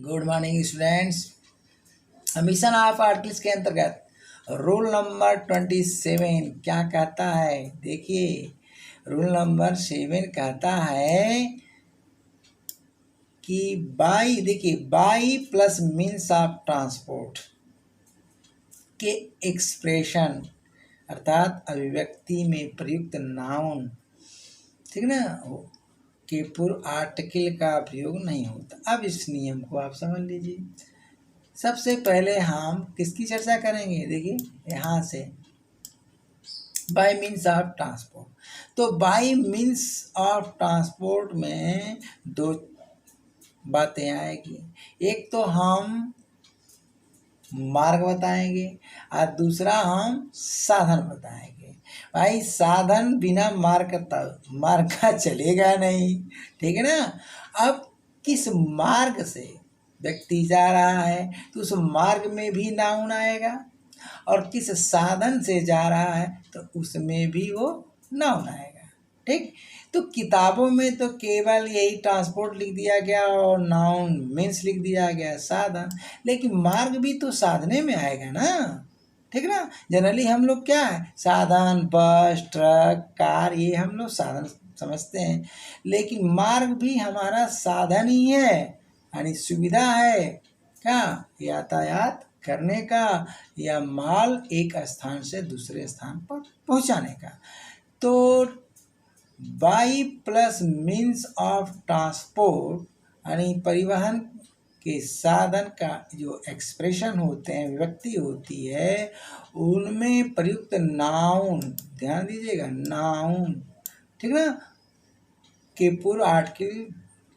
Good morning students. Mission of articles के अंतर्गत rule number 27 क्या कहता है? देखिए, रूल नंबर 7 कहता है कि by plus means of transport के एक्सप्रेशन अर्थात अभिव्यक्ति में प्रयुक्त नाउन, ठीक ना, के पूर्व आर्टिकल का प्रयोग नहीं होता। अब इस नियम को आप समझ लीजिए। सबसे पहले हम किसकी चर्चा करेंगे? देखिए, यहाँ से बाय मीन्स ऑफ ट्रांसपोर्ट। तो बाय मीन्स ऑफ ट्रांसपोर्ट में दो बातें आएगी। एक तो हम मार्ग बताएंगे और दूसरा हम साधन बताएंगे। भाई, साधन बिना मार्ग का चलेगा नहीं, ठीक है ना। अब किस मार्ग से व्यक्ति जा रहा है तो उस मार्ग में भी नाउन आएगा, और किस साधन से जा रहा है तो उसमें भी वो नाउन आएगा। ठीक, तो किताबों में तो केवल यही ट्रांसपोर्ट लिख दिया गया और नाउन मीन्स लिख दिया गया साधन, लेकिन मार्ग भी तो साधने में आएगा ना, ठीक ना। जनरली हम लोग क्या है, साधन बस ट्रक कार, ये हम लोग साधन समझते हैं, लेकिन मार्ग भी हमारा साधन ही है, यानी सुविधा है क्या, यातायात करने का या माल एक स्थान से दूसरे स्थान पर पहुंचाने का। तो by plus means of transport यानी परिवहन के साधन का जो एक्सप्रेशन होते हैं, व्यक्ति होती है, उनमें प्रयुक्त नाउन, ध्यान दीजिएगा, नाउन, ठीक ना, के पूर्व आर्टिकल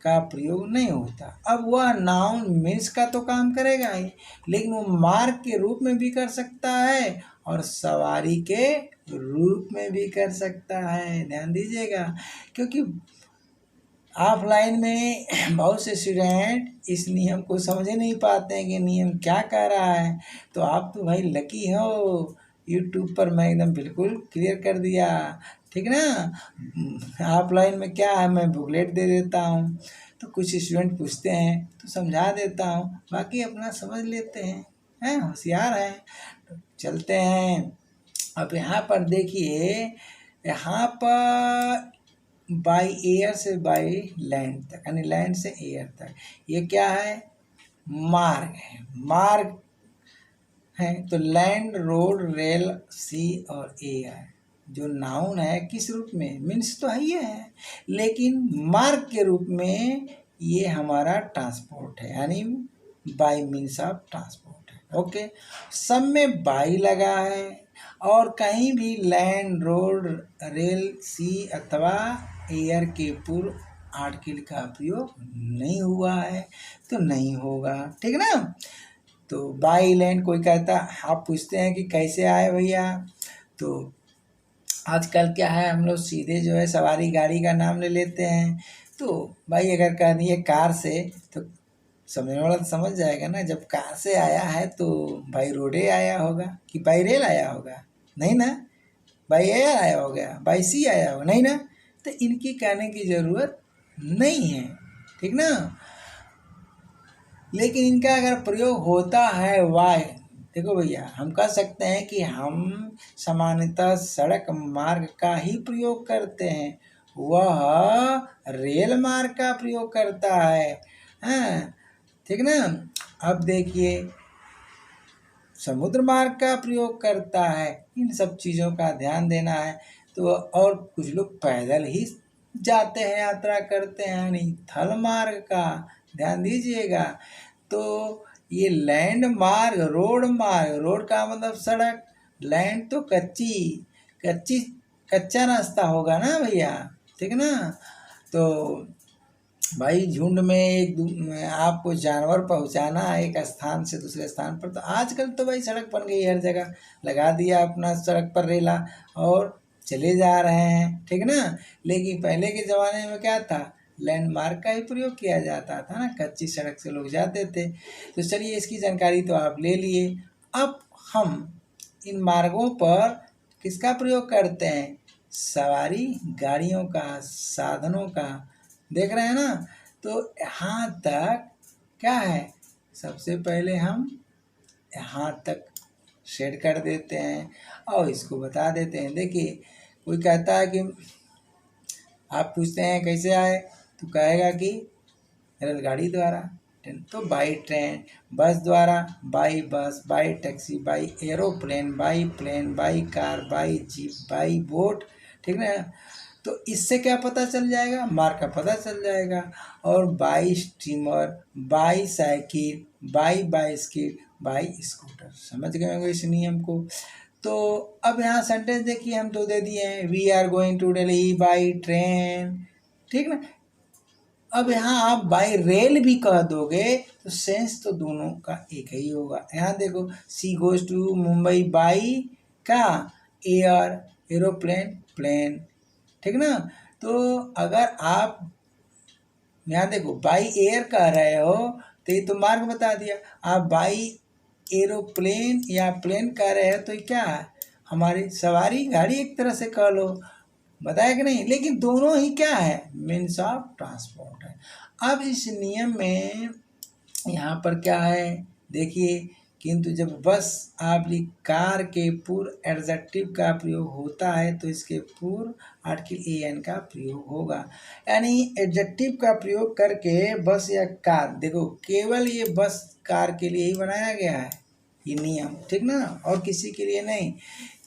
का प्रयोग नहीं होता। अब वह नाउन मीन्स का तो काम करेगा ही, लेकिन वो मार्ग के रूप में भी कर सकता है और सवारी के रूप में भी कर सकता है। ध्यान दीजिएगा, क्योंकि ऑफलाइन में बहुत से स्टूडेंट इस नियम को समझ ही नहीं पाते हैं कि नियम क्या कह रहा है। तो आप तो भाई लकी हो, यूट्यूब पर मैं एकदम बिल्कुल क्लियर कर दिया, ठीक ना। ऑफलाइन में क्या है, मैं बुकलेट दे देता हूँ, तो कुछ स्टूडेंट पूछते हैं तो समझा देता हूँ, बाकी अपना समझ लेते हैं, होशियार हैं। तो चलते हैं। अब यहाँ पर देखिए, यहाँ पर बाई एयर से बाई लैंड तक, यानी लैंड से एयर तक, ये क्या है, मार्ग है, मार्ग है। तो लैंड, रोड, रेल, सी और एयर जो नाउन है किस रूप में, मीन्स तो है ही है, लेकिन मार्ग के रूप में ये हमारा ट्रांसपोर्ट है, यानी बाई मीन्स ऑफ ट्रांसपोर्ट है। ओके, सब में बाई लगा है और कहीं भी लैंड, रोड, रेल, सी अथवा एयर के पूर्व आर्टिकल का प्रयोग नहीं हुआ है, तो नहीं होगा, ठीक ना। तो बाई लैंड कोई कहता, आप पूछते हैं कि कैसे आए भैया, तो आजकल क्या है, हम लोग सीधे जो है सवारी गाड़ी का नाम ले लेते हैं। तो भाई अगर कह दिए कार से, तो समझने वाला तो समझ जाएगा ना, जब कार से आया है तो भाई रोडे आया होगा कि बाई रेल आया होगा, नहीं ना, बाई एयर आया होगा, बाई सी आया होगा, नहीं ना। तो इनकी कहने की ज़रूरत नहीं है, ठीक ना। लेकिन इनका अगर प्रयोग होता है वाई, देखो भैया, हम कह सकते हैं कि हम सामान्यतः सड़क मार्ग का ही प्रयोग करते हैं, वह रेल मार्ग का प्रयोग करता है, हाँ, ठीक ना। अब देखिए, समुद्र मार्ग का प्रयोग करता है, इन सब चीज़ों का ध्यान देना है। तो और कुछ लोग पैदल ही जाते हैं, यात्रा करते हैं, यानी थल मार्ग का ध्यान दीजिएगा। तो ये लैंड मार्ग, रोड मार्ग, रोड का मतलब सड़क, लैंड तो कच्चा रास्ता होगा ना भैया, ठीक ना। तो भाई झुंड में आपको जानवर पहुंचाना है एक स्थान से दूसरे स्थान पर, तो आजकल तो भाई सड़क बन गई, हर जगह लगा दिया अपना सड़क पर रेला और चले जा रहे हैं, ठीक ना। लेकिन पहले के ज़माने में क्या था, लैंडमार्क का ही प्रयोग किया जाता था ना, कच्ची सड़क से लोग जाते थे। तो चलिए, इसकी जानकारी तो आप ले लिए। अब हम इन मार्गों पर किसका प्रयोग करते हैं, सवारी गाड़ियों का, साधनों का, देख रहे हैं ना। तो यहाँ तक क्या है, सबसे पहले हम यहाँ तक सेट कर देते हैं और इसको बता देते हैं। देखिए कोई कहता है कि आप पूछते हैं कैसे आए, तो कहेगा कि रेलगाड़ी द्वारा, तो बाई ट्रेन, बस द्वारा, by bus, by taxi, by aeroplane, by plane, by car, by jeep, by boat, ठीक ना। तो इससे क्या पता चल जाएगा, मार्ग का पता चल जाएगा। और by steamer, by cycle, by bicycle, by scooter. समझ गए होंगे इस नियम को। तो अब यहाँ सेंटेंस देखिए हम तो दे दिए हैं, we are going to Delhi by train, ठीक ना। अब यहाँ आप बाई रेल भी कह दोगे तो सेंस तो दोनों का एक ही होगा। यहाँ देखो, she goes to Mumbai by का एयर, एरोप्लेन, प्लेन, ठीक ना। तो अगर आप यहाँ देखो बाई एयर कह रहे हो तो ये तो मार्ग बता दिया। आप बाई एरोप्लेन या प्लेन कह रहे हो तो ये क्या है, हमारी सवारी गाड़ी एक तरह से कह लो, बताया कि नहीं। लेकिन दोनों ही क्या है, मीन्स ऑफ ट्रांसपोर्ट है। अब इस नियम में यहाँ पर क्या है देखिए, किंतु जब बस आप कार के पूर्व एडजेक्टिव का प्रयोग होता है तो इसके पूर्व आर्टिकल एन का प्रयोग होगा। यानी एडजेक्टिव का प्रयोग करके बस या कार, देखो केवल ये बस कार के लिए ही बनाया गया है ये नियम, ठीक ना, और किसी के लिए नहीं।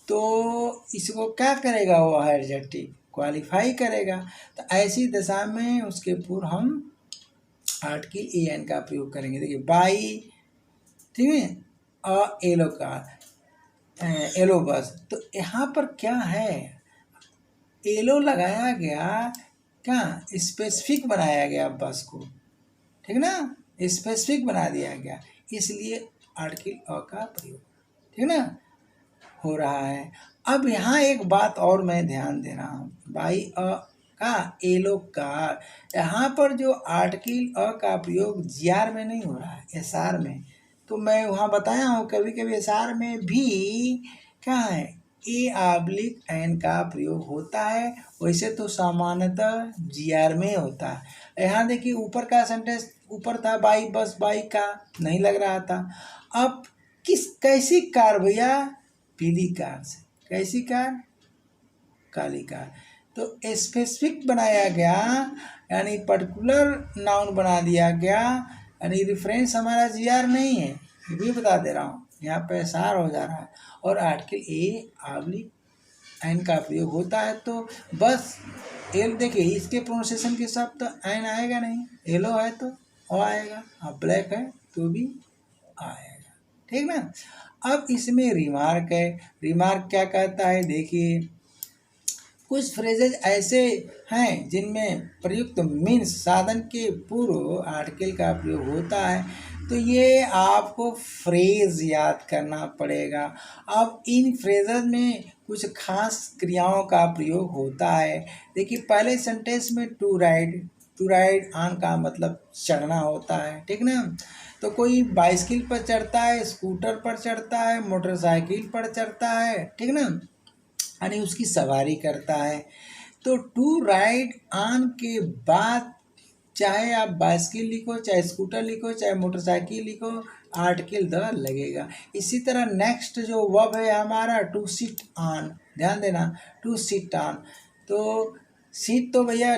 तो इसको क्या करेगा, वो एडजेक्टिव क्वालिफाई करेगा। तो ऐसी दशा में उसके पूर्व हम आर्टिकल एन का प्रयोग करेंगे। देखिए बाई, ठीक है, एलो कार, एलो बस। तो यहाँ पर क्या है, एलो लगाया गया, क्या स्पेसिफिक बनाया गया बस को, ठीक ना, स्पेसिफिक बना दिया गया, इसलिए आर्टिकल का प्रयोग, ठीक ना, हो रहा है। अब यहाँ एक बात और मैं ध्यान दे रहा हूँ, बाई का एलो कार, यहाँ पर जो आर्टिकल का प्रयोग जीआर में नहीं हो रहा है, एसआर में। तो मैं वहाँ बताया हूँ कभी कभी एसआर में भी क्या है, ए/एन का प्रयोग होता है, वैसे तो सामान्यतः जीआर में होता है। यहाँ देखिए ऊपर का सेंटेंस ऊपर था बाई बस बाई का, नहीं लग रहा था। अब कैसी कार भैया, पीली कार से, कैसी कार, काली कार। तो स्पेसिफिक बनाया गया, यानी पर्टिकुलर नाउन बना दिया गया, यानी रेफरेंस हमारा जीआर नहीं है, ये भी बता दे रहा हूँ, यहाँ पे एसआर हो जा रहा है। और आर्टिकल ए/एन का प्रयोग होता है तो बस एल, देखिए इसके प्रोनाउंसिएशन के साथ तो एन आएगा नहीं, एलो है तो ओ आएगा, और ब्लैक है तो भी आएगा, ठीक ना। अब इसमें रिमार्क है, रिमार्क क्या कहता है देखिए, कुछ फ्रेजेज ऐसे हैं जिनमें प्रयुक्त मीन्स साधन के पूर्व आर्टिकल का प्रयोग होता है, तो ये आपको फ्रेज याद करना पड़ेगा। अब इन फ्रेजेज में कुछ खास क्रियाओं का प्रयोग होता है। देखिए पहले सेंटेंस में टू राइड ऑन का मतलब चढ़ना होता है, ठीक ना। तो कोई बाइसिकल पर चढ़ता है, स्कूटर पर चढ़ता है, मोटरसाइकिल पर चढ़ता है, ठीक ना, यानी उसकी सवारी करता है। तो टू राइड ऑन के बाद चाहे आप बाइसिकल लिखो, चाहे स्कूटर लिखो, चाहे मोटरसाइकिल लिखो, आर्टिकल द लगेगा। इसी तरह नेक्स्ट जो वर्ब है हमारा टू सिट ऑन, ध्यान देना, टू सिट ऑन। तो सीट तो भैया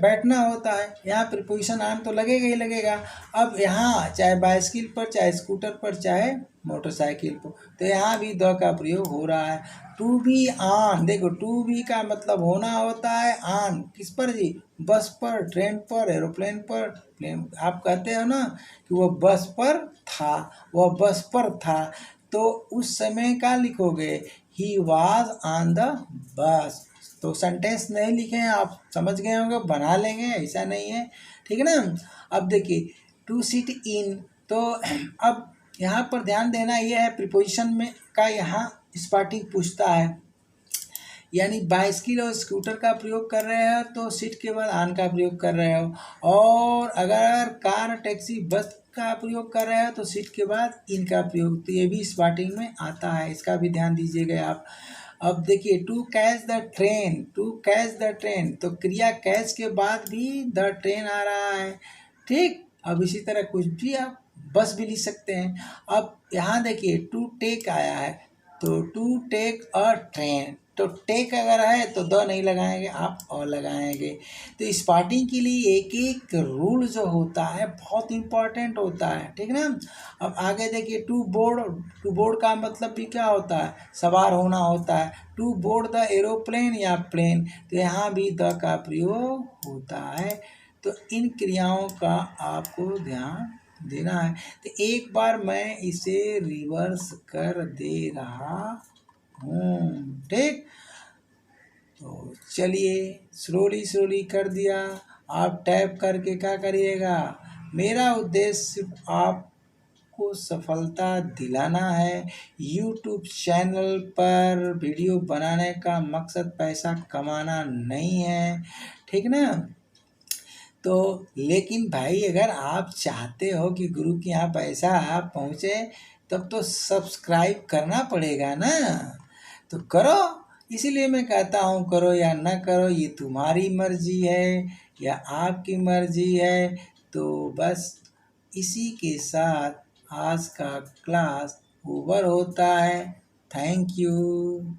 बैठना होता है, यहाँ प्रीपोजिशन ऑन तो लगेगा ही लगेगा। अब यहाँ चाहे बाइसिकल पर, चाहे स्कूटर पर, चाहे मोटरसाइकिल पर, तो यहाँ भी द का प्रयोग हो रहा है। टू बी ऑन, देखो टू बी का मतलब होना होता है, ऑन किस पर जी, बस पर, ट्रेन पर, एरोप्लेन पर, प्लेन। आप कहते हो ना कि वो बस पर था, वह बस पर था, तो उस समय का लिखोगे, he was on the bus. तो सेंटेंस नहीं लिखे हैं, आप समझ गए होंगे, बना लेंगे, ऐसा नहीं है, ठीक है ना। अब देखिए टू सिट इन, तो अब यहाँ पर ध्यान देना ये है, प्रीपोजिशन में का यहाँ स्पार्टिंग पूछता है, यानी बाइसिकल और स्कूटर का प्रयोग कर रहे हो तो सीट के बाद ऑन का प्रयोग कर रहे हो, और अगर कार टैक्सी बस का प्रयोग कर रहे हो तो सीट के बाद इन का प्रयोग, तो ये भी स्पार्टिंग में आता है, इसका भी ध्यान दीजिएगा आप। अब देखिए to catch the train, to catch the train, तो क्रिया कैच के बाद भी द ट्रेन आ रहा है, ठीक। अब इसी तरह कुछ भी आप बस भी लिख सकते हैं। अब यहाँ देखिए टू टेक आया है, तो टू टेक अ ट्रेन, तो टेक अगर है तो द नहीं लगाएंगे, आप और लगाएंगे। तो स्पार्टिंग के लिए एक एक रूल जो होता है बहुत इंपॉर्टेंट होता है, ठीक ना। अब आगे देखिए टू बोर्ड का मतलब भी क्या होता है, सवार होना होता है। टू बोर्ड द एरोप्लेन या प्लेन, तो यहाँ भी द का प्रयोग होता है। तो इन क्रियाओं का आपको ध्यान देना है। तो एक बार मैं इसे रिवर्स कर दे रहा हूँ, ठीक। तो चलिए स्लोली कर दिया। आप टैप करके क्या करिएगा, मेरा उद्देश्य सिर्फ आपको सफलता दिलाना है। यूट्यूब चैनल पर वीडियो बनाने का मकसद पैसा कमाना नहीं है, ठीक ना। तो लेकिन भाई अगर आप चाहते हो कि गुरु के यहाँ पैसा आप पहुँचे, तब तो सब्सक्राइब करना पड़ेगा ना, तो करो। इसीलिए मैं कहता हूँ करो या ना करो ये तुम्हारी मर्जी है या आपकी मर्जी है। तो बस इसी के साथ आज का क्लास ओवर होता है। Thank you.